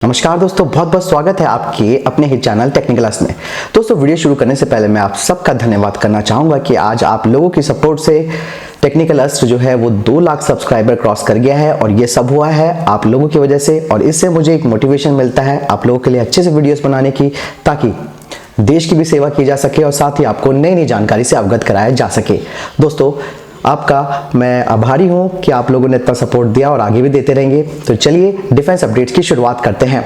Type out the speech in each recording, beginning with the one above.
नमस्कार दोस्तों, बहुत बहुत स्वागत है आपके अपने ही चैनल टेक्निकल क्लास में। दोस्तों, वीडियो शुरू करने से पहले मैं आप सबका धन्यवाद करना चाहूँगा कि आज आप लोगों की सपोर्ट से टेक्निकल अस्त्र जो है वो 2 लाख सब्सक्राइबर क्रॉस कर गया है और ये सब हुआ है आप लोगों की वजह से। और इससे मुझे एक मोटिवेशन मिलता है आप लोगों के लिए अच्छे से वीडियोस बनाने की, ताकि देश की भी सेवा की जा सके और साथ ही आपको नई नई जानकारी से अवगत कराया जा सके। दोस्तों, आपका मैं आभारी हूं कि आप लोगों ने इतना सपोर्ट दिया और आगे भी देते रहेंगे। तो चलिए डिफेंस अपडेट्स की शुरुआत करते हैं।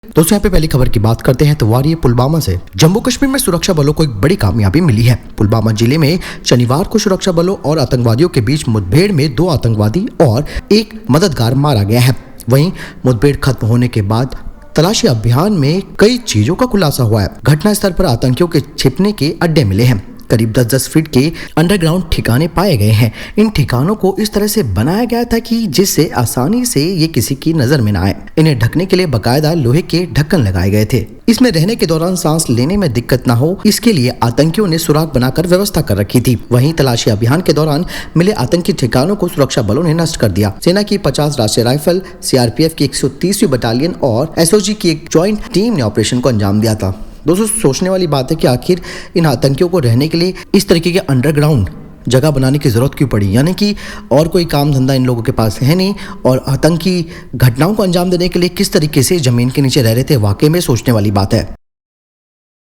दोस्तों, यहाँ पे पहली खबर की बात करते हैं तो आ रही है पुलवामा से। जम्मू कश्मीर में सुरक्षा बलों को एक बड़ी कामयाबी मिली है। पुलवामा जिले में शनिवार को सुरक्षा बलों और आतंकवादियों के बीच मुठभेड़ में 2 आतंकवादी और 1 मददगार मारा गया है। वहीं मुठभेड़ खत्म होने के बाद तलाशी अभियान में कई चीजों का खुलासा हुआ है। घटनास्थल पर आतंकियों के छिपने के अड्डे मिले हैं। करीब 10-10 फीट के अंडरग्राउंड ठिकाने पाए गए हैं। इन ठिकानों को इस तरह से बनाया गया था कि जिससे आसानी से ये किसी की नजर में न आए। इन्हें ढकने के लिए बकायदा लोहे के ढक्कन लगाए गए थे। इसमें रहने के दौरान सांस लेने में दिक्कत न हो, इसके लिए आतंकियों ने सुराग बनाकर व्यवस्था कर रखी थी। वहीं तलाशी अभियान के दौरान मिले आतंकी ठिकानों को सुरक्षा बलों ने नष्ट कर दिया। सेना की 50 राष्ट्रीय राइफल, सीआरपीएफ की 130वीं बटालियन और एसओजी की एक ज्वाइंट टीम ने ऑपरेशन को अंजाम दिया था। दोस्तों, सोचने वाली बात है कि आखिर इन आतंकियों को रहने के लिए इस तरीके के अंडरग्राउंड जगह बनाने की जरूरत क्यों पड़ी, यानी कि और कोई काम धंधा इन लोगों के पास है नहीं और आतंकी घटनाओं को अंजाम देने के लिए किस तरीके से जमीन के नीचे रह रहे थे, वाकई में सोचने वाली बात है।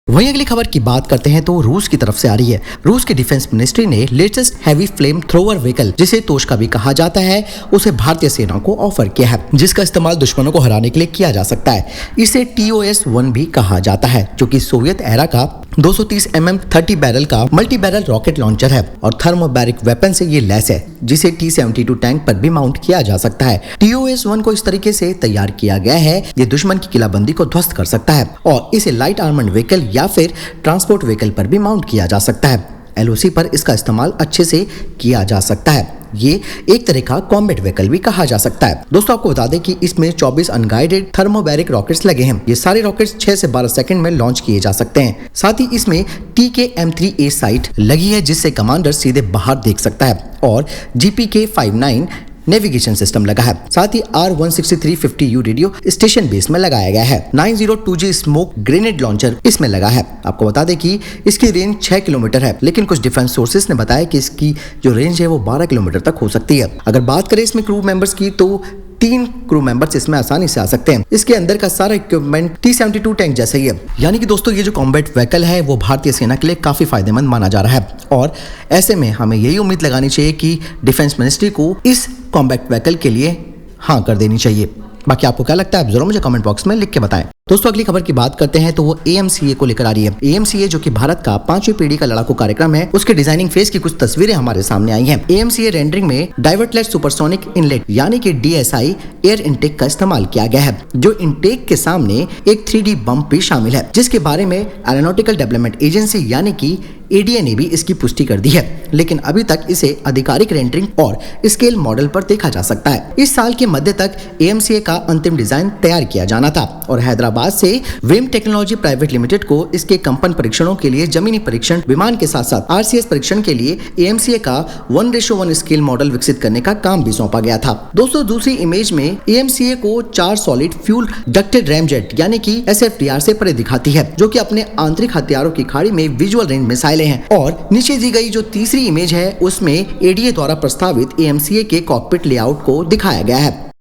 वहीं अगली खबर की बात करते हैं तो रूस की तरफ से आ रही है। रूस की डिफेंस मिनिस्ट्री ने latest heavy flame thrower vehicle, जिसे तोशका भी कहा जाता है, उसे भारतीय सेना को ऑफर किया है, जिसका इस्तेमाल दुश्मनों को हराने के लिए किया जा सकता है। इसे TOS-1 भी कहा जाता है, जो कि सोवियत एरा का 230 mm 30 बैरल का मल्टी बैरल रॉकेट लॉन्चर है और थर्मोबैरिक वेपन से ये लैस है, जिसे T-72 टैंक पर भी माउंट किया जा सकता है। TOS-1 को इस तरीके से तैयार किया गया है, ये दुश्मन की किलाबंदी को ध्वस्त कर सकता है और इसे लाइट आर्मर्ड व्हीकल या फिर ट्रांसपोर्ट व्हीकल पर भी माउंट किया जा सकता है। LOC पर इसका इस्तेमाल अच्छे से किया जा सकता है। ये एक तरह का कॉम्बैट व्हीकल भी कहा जा सकता है। दोस्तों, आपको बता दें कि इसमें 24 अनगाइडेड थर्मोबैरिक रॉकेट्स लगे हैं। ये सारे रॉकेट्स 6 से 12 सेकंड में लॉन्च किए जा सकते हैं। साथ ही इसमें TK-M3A साइट लगी है, जिससे कमांडर सीधे बाहर देख सकता है और GPK-59 नेविगेशन सिस्टम लगा है। साथ ही R16350U रेडियो स्टेशन बेस में लगाया गया है। 902G स्मोक ग्रेनेड लॉन्चर इसमें लगा है। आपको बता दें कि इसकी रेंज 6 किलोमीटर है, लेकिन कुछ डिफेंस सोर्सेस ने बताया कि इसकी जो रेंज है वो 12 किलोमीटर तक हो सकती है। अगर बात करें इसमें क्रू मेंबर्स की, तो 3 क्रू मेंबर्स इसमें आसानी से आ सकते हैं। इसके अंदर का सारा इक्विपमेंट T-72 टैंक जैसा ही है, यानी कि दोस्तों ये जो कॉम्बैट व्हीकल है वो भारतीय सेना के लिए काफी फायदेमंद माना जा रहा है और ऐसे में हमें यही उम्मीद लगानी चाहिए कि डिफेंस मिनिस्ट्री को इस कॉम्बैट व्हीकल के लिए हाँ कर देनी चाहिए। बाकी आपको क्या लगता है, आप जरूर मुझे कमेंट बॉक्स में लिख के बताएं। दोस्तों, अगली खबर की बात करते हैं तो वो AMCA को लेकर आ रही है। AMCA जो कि भारत का 5वीं पीढ़ी का लड़ाकू कार्यक्रम है, उसके डिजाइनिंग फेज की कुछ तस्वीरें हमारे सामने आई हैं। AMCA रेंडरिंग में डाइवर्टलेट सुपरसोनिक इनलेट यानी कि DSI एयर इनटेक का इस्तेमाल किया गया है। जो इनटेक के सामने एक 3D बम्प भी शामिल है, जिसके बारे में एरोनॉटिकल डेवलपमेंट एजेंसी यानी कि ADA ने भी इसकी पुष्टि कर दी है, लेकिन अभी तक इसे आधिकारिक रेंडरिंग और स्केल मॉडल पर देखा जा सकता है। इस साल के मध्य तक AMCA का अंतिम डिजाइन तैयार किया जाना था और हैदराबाद से वेम टेक्नोलॉजी प्राइवेट लिमिटेड को इसके कंपन परीक्षणों के लिए जमीनी परीक्षण विमान के साथ साथ RCS परीक्षण के लिए AMCA का 1:1 स्केल मॉडल विकसित करने का काम भी सौंपा गया था। दोस्तों, दूसरी इमेज में AMCA को 4 सॉलिड फ्यूल डक्टेड रैमजेट यानी कि SFDR से परे दिखाती है, जो कि अपने आंतरिक हथियारों की खाड़ी में विजुअल रेंज मिसाइलें हैं। और नीचे दी गई जो तीसरी इमेज है उसमें ADA द्वारा प्रस्तावित AMCA के कॉकपिट लेआउट को दिखाया गया है।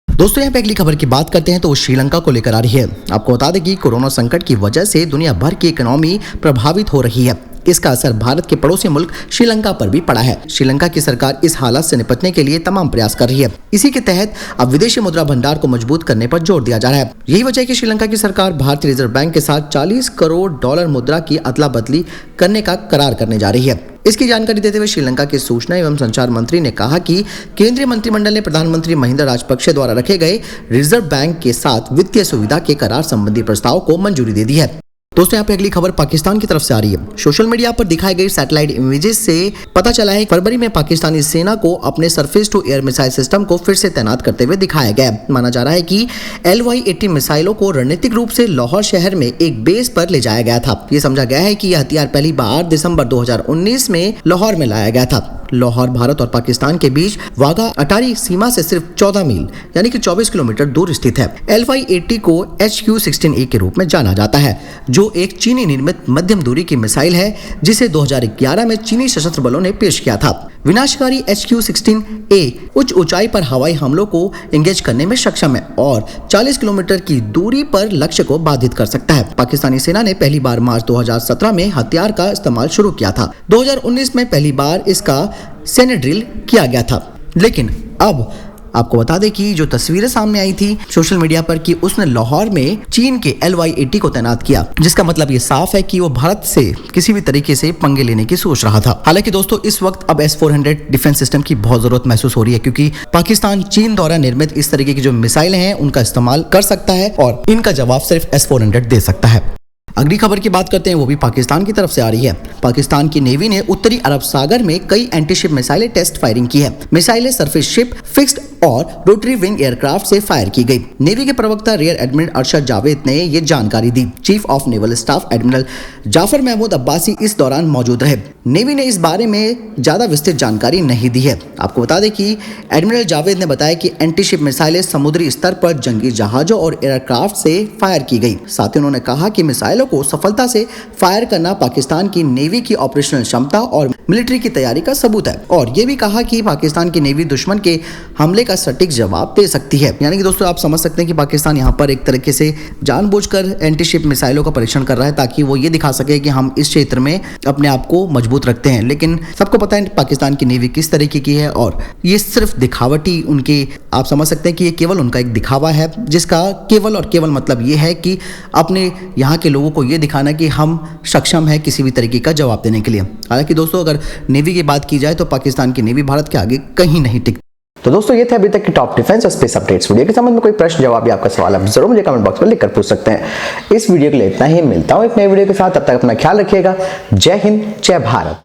दोस्तों, यहाँ पे अगली खबर की बात करते हैं तो श्रीलंका को लेकर आ रही है। आपको बता दें कि कोरोना संकट की वजह से दुनिया भर की इकोनॉमी प्रभावित हो रही है। इसका असर भारत के पड़ोसी मुल्क श्रीलंका पर भी पड़ा है। श्रीलंका की सरकार इस हालात से निपटने के लिए तमाम प्रयास कर रही है। इसी के तहत अब विदेशी मुद्रा भंडार को मजबूत करने पर जोर दिया जा रहा है। यही वजह है कि श्रीलंका की सरकार भारतीय रिजर्व बैंक के साथ $40 करोड़ मुद्रा की अदला बदली करने का करार करने जा रही है। इसकी जानकारी देते हुए श्रीलंका के सूचना एवं संचार मंत्री ने कहा कि केंद्रीय मंत्रिमंडल ने प्रधानमंत्री महिंदा राजपक्षे द्वारा रखे गए रिजर्व बैंक के साथ वित्तीय सुविधा के करार संबंधी प्रस्ताव को मंजूरी दे दी है। दोस्तों, यहाँ पे अगली खबर पाकिस्तान की तरफ से आ रही है। सोशल मीडिया पर दिखाई गई सैटेलाइट इमेजेस से पता चला है फरवरी में पाकिस्तानी सेना को अपने surface to air missile system को फिर से तैनात करते हुए दिखाया गया। माना जा रहा है कि LY-80 मिसाइलों को रणनीतिक रूप से लाहौर शहर में एक बेस पर ले जाया गया था। ये समझा गया है कि यह हथियार पहली बार दिसंबर 2019 में लाहौर में लाया गया था। लाहौर भारत और पाकिस्तान के बीच वाघा अटारी सीमा से सिर्फ 14 मील यानी कि 24 किलोमीटर दूर स्थित है। LY-80 को HQ-16A के रूप में जाना जाता है, जो एक चीनी निर्मित मध्यम दूरी की मिसाइल है जिसे 2011 में चीनी सशस्त्र बलों ने पेश किया था। विनाशकारी HQ-16A उच्च ऊंचाई पर हवाई हमलों को एंगेज करने में सक्षम है और 40 किलोमीटर की दूरी पर लक्ष्य को बाधित कर सकता है। पाकिस्तानी सेना ने पहली बार मार्च 2017 में हथियार का इस्तेमाल शुरू किया था। 2019 में पहली बार इसका सैन्य ड्रिल किया गया था, लेकिन अब आपको बता दें कि जो तस्वीरें सामने आई थी सोशल मीडिया पर कि उसने लाहौर में चीन के LY-80 को तैनात किया, जिसका मतलब ये साफ है कि वो भारत से किसी भी तरीके से पंगे लेने की सोच रहा था। हालांकि दोस्तों इस वक्त अब S-400 डिफेंस सिस्टम की बहुत जरूरत महसूस हो रही है, क्योंकि पाकिस्तान चीन द्वारा निर्मित इस तरीके की जो मिसाइलें हैं उनका इस्तेमाल कर सकता है और इनका जवाब सिर्फ S-400 दे सकता है। अगली खबर की बात करते हैं, वो भी पाकिस्तान की तरफ से आ रही है। पाकिस्तान की नेवी ने उत्तरी अरब सागर में कई एंटीशिप मिसाइलें टेस्ट फायरिंग की है। मिसाइलें सरफेस शिप, फिक्स्ड और रोटरी विंग एयरक्राफ्ट से फायर की गई। नेवी के प्रवक्ता रियर एडमिरल अरशद जावेद ने ये जानकारी दी। Chief of naval staff admiral Zafar Mahmood Abbasi इस दौरान मौजूद रहे। नेवी ने इस बारे में ज्यादा विस्तृत जानकारी नहीं दी है। आपको बता दें कि एडमिरल जावेद ने बताया कि एंटीशिप मिसाइलें समुद्री स्तर पर जंगी जहाजों और एयरक्राफ्ट से फायर की गई। साथ ही उन्होंने कहा कि मिसाइलों को सफलता से फायर करना पाकिस्तान की नेवी की ऑपरेशनल क्षमता और मिलिट्री की तैयारी का सबूत है, और ये भी कहा कि पाकिस्तान की नेवी दुश्मन के हमले का सटीक जवाब दे सकती है। यानी कि दोस्तों आप समझ सकते हैं कि पाकिस्तान यहाँ पर एक तरीके से जानबूझकर एंटीशिप मिसाइलों का परीक्षण कर रहा है ताकि वो ये दिखा सके कि हम इस क्षेत्र में अपने आप को मजबूत रखते हैं। लेकिन सबको पता है पाकिस्तान की नेवी किस तरीके की है, और ये सिर्फ दिखावटी उनके, आप समझ सकते हैं कि ये केवल उनका एक दिखावा है, जिसका केवल और केवल मतलब ये है कि अपने यहाँ के लोगों को ये दिखाना कि हम सक्षम है किसी भी तरीके का जवाब देने के लिए। हालांकि दोस्तों अगर नेवी की बात की जाए तो पाकिस्तान की नेवी भारत के आगे कहीं नहीं टिकती। तो दोस्तों ये थे अभी तक की टॉप डिफेंस और स्पेस अपडेट्स। वीडियो के संबंध में कोई प्रश्न जवाब या आपका सवाल आप जरूर मुझे कमेंट बॉक्स में लिखकर पूछ सकते हैं। इस वीडियो के लिए इतना ही, मिलता हूं एक नए वीडियो के साथ, तब तक अपना ख्याल रखिएगा। जय हिंद, जय भारत।